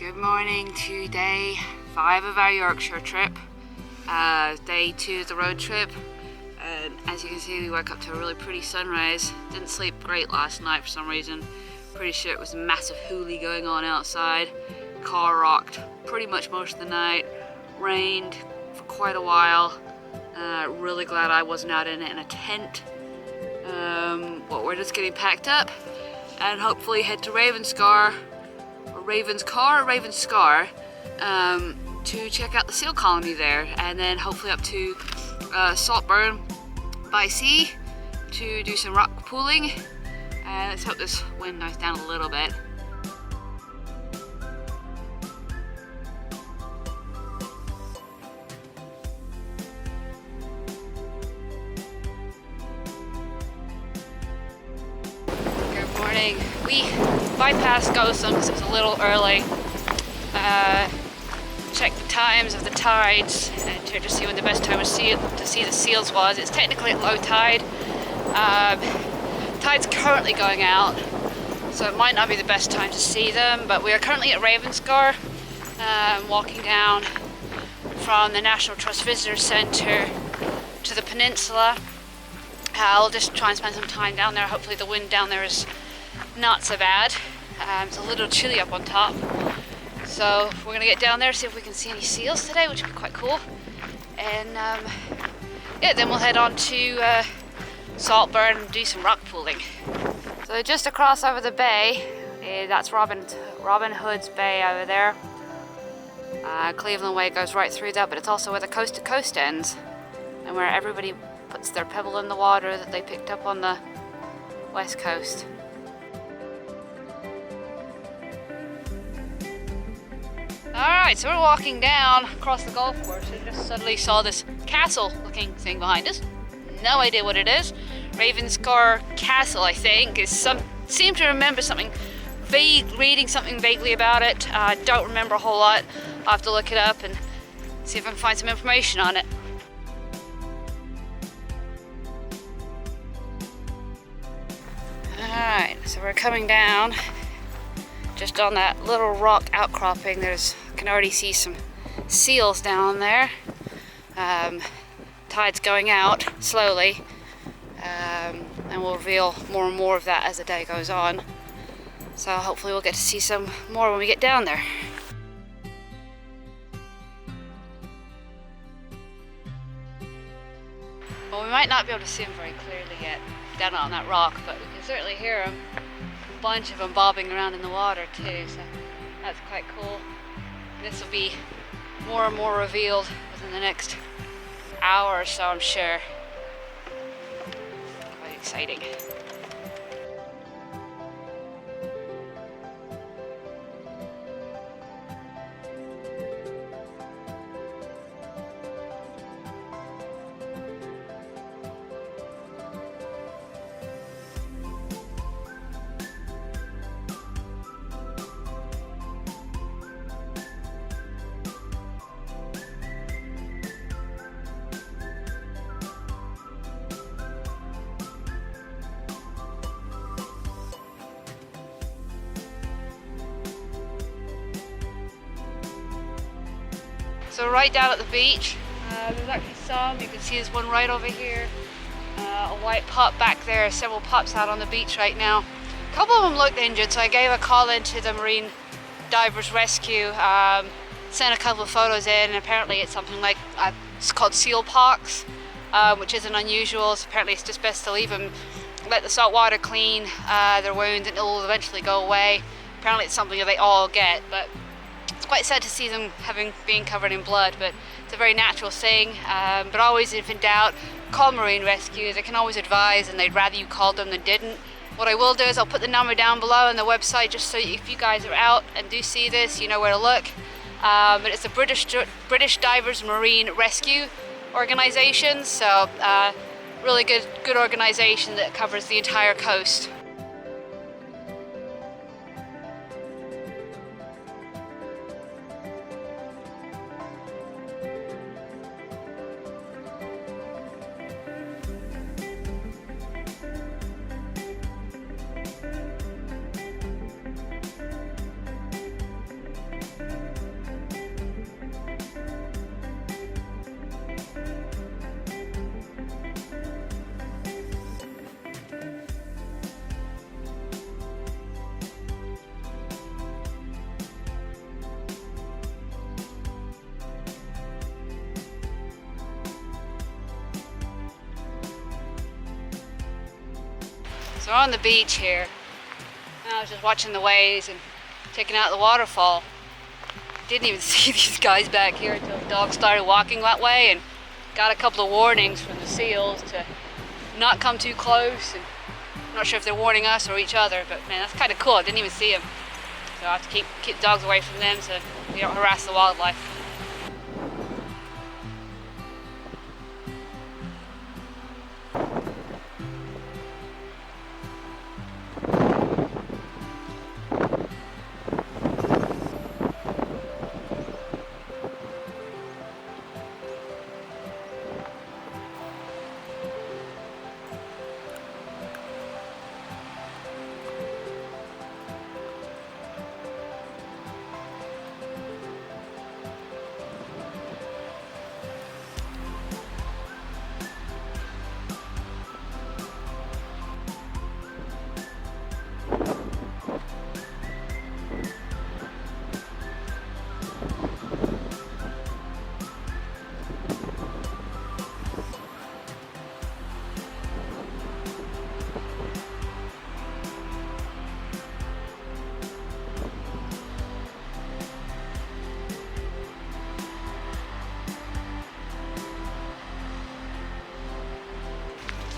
Good morning to day 5 of our Yorkshire trip. Day 2 of the road trip. As you can see, we woke up to a really pretty sunrise. Didn't sleep great last night for some reason. Pretty sure it was a massive hoolie going on outside. Car rocked pretty much most of the night. Rained for quite a while. Really glad I wasn't out in it in a tent. Well, we're just getting packed up and hopefully head to Ravenscar to check out the seal colony there, and then hopefully up to Saltburn by sea to do some rock pooling. Let's hope this wind dies down a little bit. Good morning. We bypassed Gosum because it was a little early. Checked the times of the tides and to just see when the best time to see the seals was. It's technically at low tide. Tide's currently going out, so it might not be the best time to see them, but we are currently at Ravenscar, walking down from the National Trust Visitor Centre to the peninsula. I'll just try and spend some time down there. Hopefully the wind down there is not so bad. It's a little chilly up on top. So we're gonna get down there, see if we can see any seals today, which would be quite cool. And yeah, then we'll head on to Saltburn and do some rock pooling. So just across over the bay, that's Robin Hood's Bay over there. Cleveland Way goes right through that, but it's also where the coast to coast ends and where everybody puts their pebble in the water that they picked up on the west coast. Alright, so we're walking down across the golf course and just suddenly saw this castle looking thing behind us. No idea what it is. Ravenscar Castle, I think, seem to remember something reading something vaguely about it. Don't remember a whole lot. I'll have to look it up and see if I can find some information on it. Alright, so we're coming down. Just on that little rock outcropping, can already see some seals down there. Tide's going out slowly, and we'll reveal more and more of that as the day goes on. So hopefully we'll get to see some more when we get down there. Well, we might not be able to see them very clearly yet down on that rock, but we can certainly hear them. A bunch of them bobbing around in the water too, so that's quite cool. This will be more and more revealed within the next hour or so, I'm sure. Quite exciting. So right down at the beach, there's actually some. You can see there's one right over here, a white pup back there, several pups out on the beach right now. A couple of them looked injured, so I gave a call into the Marine Divers Rescue, sent a couple of photos in, and apparently it's something like, it's called seal pox, which isn't unusual. So apparently it's just best to leave them, let the salt water clean their wounds, and it'll eventually go away. Apparently it's something that they all get, but it's quite sad to see them being covered in blood, but it's a very natural thing. But always, if in doubt, call Marine Rescue. They can always advise, and they'd rather you called them than didn't. What I will do is I'll put the number down below on the website, just so if you guys are out and do see this, you know where to look. But it's the British Divers Marine Rescue Organisation, so really good organisation that covers the entire coast. So we're on the beach here. And I was just watching the waves and checking out the waterfall. Didn't even see these guys back here until the dogs started walking that way, and got a couple of warnings from the seals to not come too close. And I'm not sure if they're warning us or each other, but man, that's kind of cool. I didn't even see them. So I have to keep dogs away from them so we don't harass the wildlife.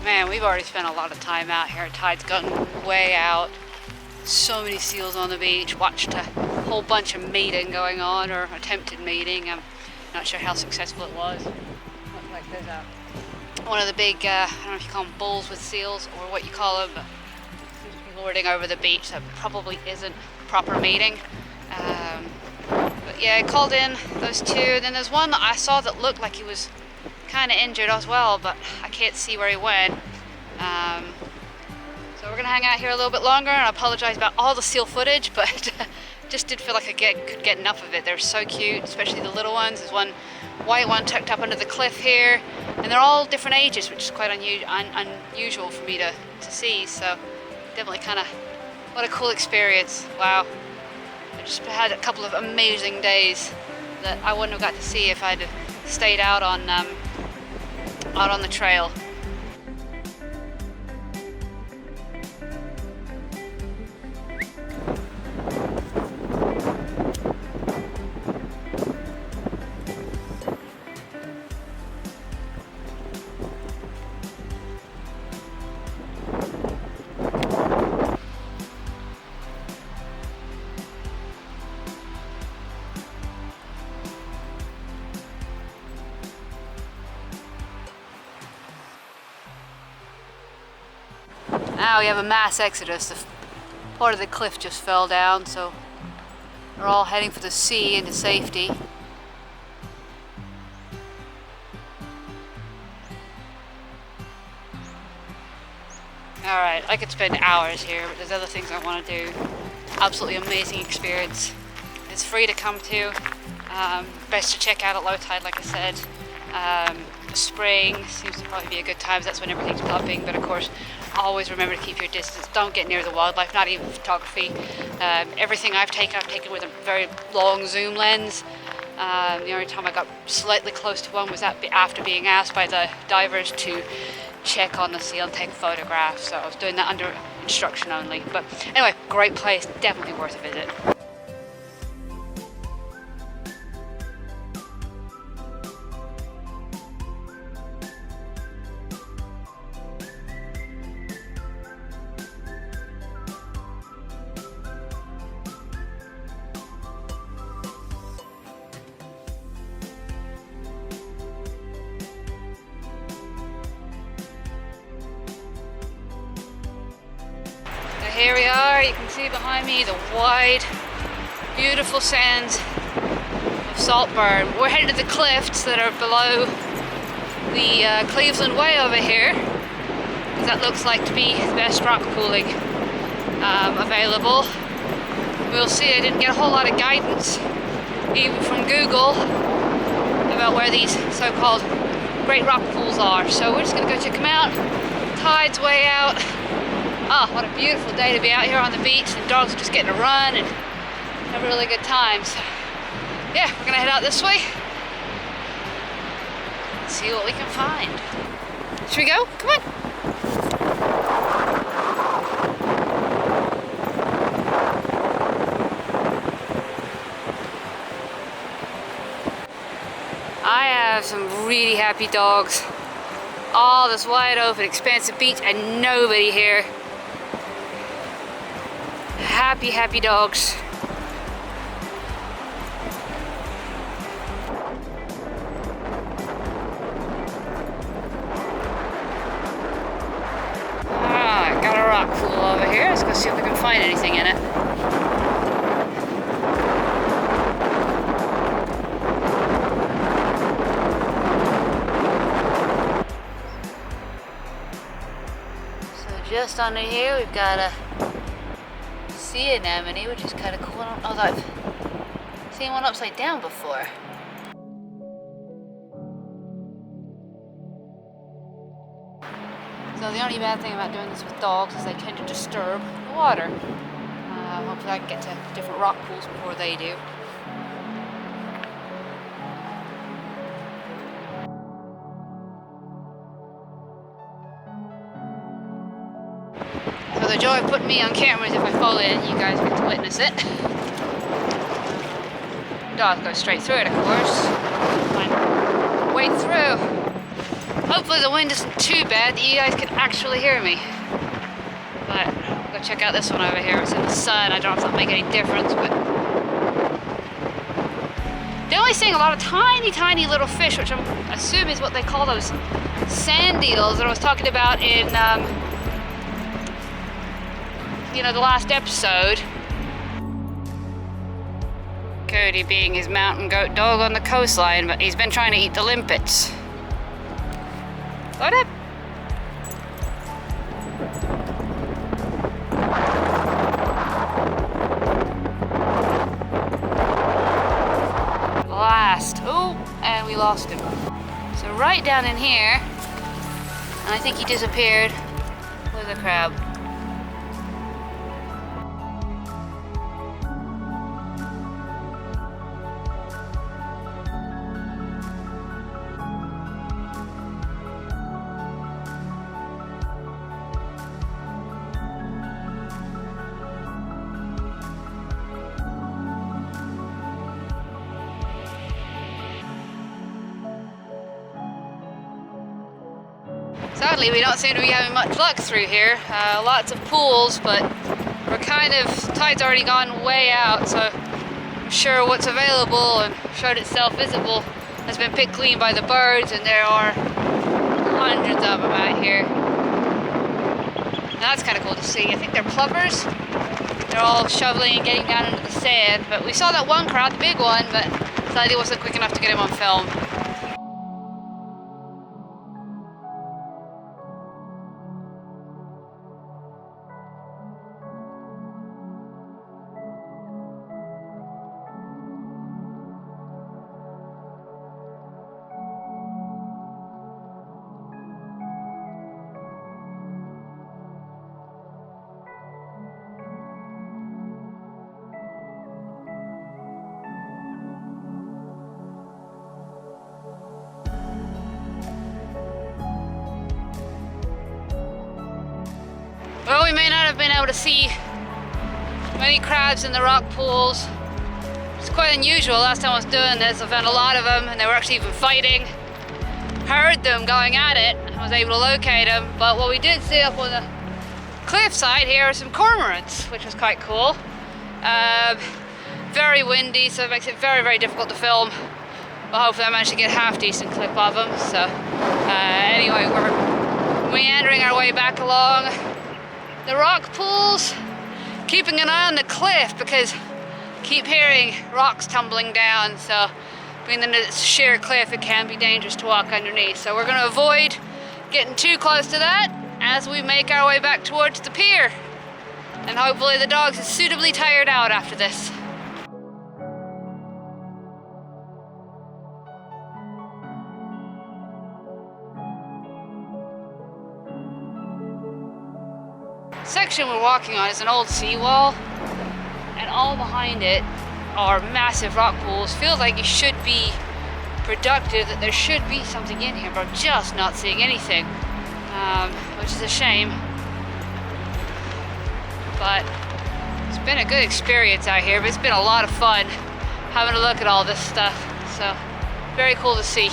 Man, we've already spent a lot of time out here. Tide's gone way out. So many seals on the beach. Watched a whole bunch of mating going on, or attempted mating. I'm not sure how successful it was. Looks like there's one of the big, I don't know if you call them bulls with seals or what you call them, but seems to be lording over the beach. That probably isn't proper mating. But yeah, I called in those two. Then there's one that I saw that looked like he was kind of injured as well, but I can't see where he went. So we're gonna hang out here a little bit longer, and I apologize about all the seal footage, but just did feel like I could get enough of it. They're so cute, especially the little ones. There's one white one tucked up under the cliff here, and they're all different ages, which is quite unusual for me to see. So definitely kind of, what a cool experience. Wow, I just had a couple of amazing days that I wouldn't have got to see if I'd stayed out on the trail. Now we have a mass exodus. The part of the cliff just fell down, so we're all heading for the sea into safety. Alright, I could spend hours here, but there's other things I want to do. Absolutely amazing experience. It's free to come to. Best to check out at low tide, like I said. Spring seems to probably be a good time. That's when everything's popping, but of course always remember to keep your distance. Don't get near the wildlife, not even photography. Everything I've taken with a very long zoom lens. The only time I got slightly close to one was after being asked by the divers to check on the seal and take photographs, so I was doing that under instruction only. But anyway, great place, definitely worth a visit. Here we are, you can see behind me the wide, beautiful sands of Saltburn. We're headed to the cliffs that are below the Cleveland Way over here, because that looks like to be the best rock pooling available. We'll see. I didn't get a whole lot of guidance, even from Google, about where these so-called great rock pools are. So we're just going to go check them out. Tide's way out. Oh, what a beautiful day to be out here on the beach. The dogs are just getting a run and have a really good time. So, yeah, we're gonna head out this way. See what we can find. Should we go? Come on. have some really happy dogs. All this wide open, expansive beach and nobody here. Happy, happy dogs. Alright, got a rock pool over here. Let's go see if we can find anything in it. Just under here we've got a sea anemone, which is kind of cool. I don't know that I've seen one upside down before. So the only bad thing about doing this with dogs is they tend to disturb the water. Hopefully I can get to different rock pools before they do. So the joy of putting me on camera is if I fall in, you guys get to witness it. Dog goes straight through it, of course. Fine. Wade through. Hopefully the wind isn't too bad that you guys can actually hear me. But I'll go check out this one over here. It's in the sun. I don't know if that'll make any difference, but they're only seeing a lot of tiny, tiny little fish, which I'm assuming is what they call those sand eels that I was talking about in the last episode. Cody being his mountain goat dog on the coastline, but he's been trying to eat the limpets. Load up. Last. Oh, and we lost him. So right down in here, and I think he disappeared with a crab. Sadly, we don't seem to be having much luck through here. Lots of pools, but we're tide's already gone way out, so I'm sure what's available and showed itself visible has been picked clean by the birds, and there are hundreds of them out here. Now that's kind of cool to see. I think they're plovers. They're all shoveling and getting down into the sand, but we saw that one crowd, the big one, but sadly wasn't quick enough to get him on film. Well, we may not have been able to see many crabs in the rock pools. It's quite unusual. Last time I was doing this, I found a lot of them, and they were actually even fighting. Heard them going at it. I was able to locate them, but what we did see up on the cliffside here are some cormorants, which was quite cool. Very windy, so it makes it very, very difficult to film. But hopefully I managed to get a half decent clip of them. So anyway, we're meandering our way back along the rock pools, keeping an eye on the cliff because I keep hearing rocks tumbling down, so being that it's sheer cliff, it can be dangerous to walk underneath. So we're going to avoid getting too close to that as we make our way back towards the pier. And hopefully the dogs are suitably tired out after this. The section we're walking on is an old seawall, and all behind it are massive rock pools. Feels like it should be productive, that there should be something in here, but I'm just not seeing anything, which is a shame. But it's been a good experience out here, but it's been a lot of fun having a look at all this stuff, so very cool to see.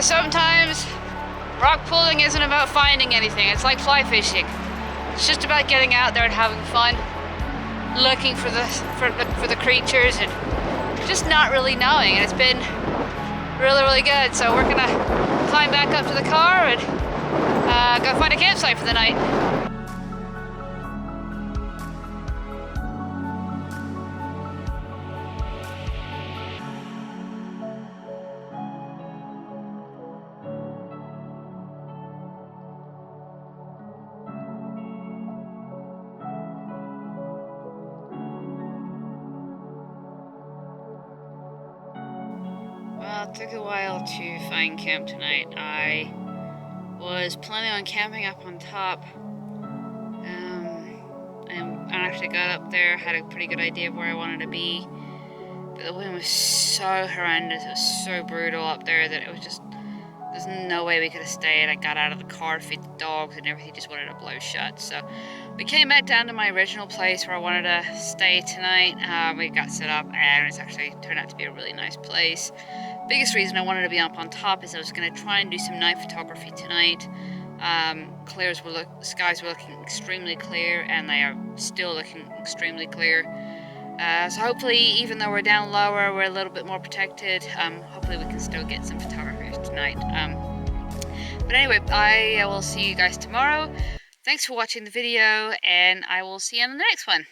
sometimes rock pulling isn't about finding anything. It's like fly fishing. It's just about getting out there and having fun, looking for the creatures and just not really knowing. And it's been really good. So we're gonna climb back up to the car and go find a campsite for the night. Well, it took a while to find camp tonight. I was planning on camping up on top, and I actually got up there, had a pretty good idea of where I wanted to be, but the wind was so horrendous, it was so brutal up there that it was just, there's no way we could have stayed. I got out of the car to feed the dogs and everything just wanted to blow shut. So we came back down to my original place where I wanted to stay tonight. We got set up and it's actually turned out to be a really nice place. Biggest reason I wanted to be up on top is I was going to try and do some night photography tonight. Skies were looking extremely clear, and they are still looking extremely clear. So hopefully, even though we're down lower, we're a little bit more protected. Hopefully we can still get some photography tonight. But anyway, I will see you guys tomorrow. Thanks for watching the video, and I will see you on the next one.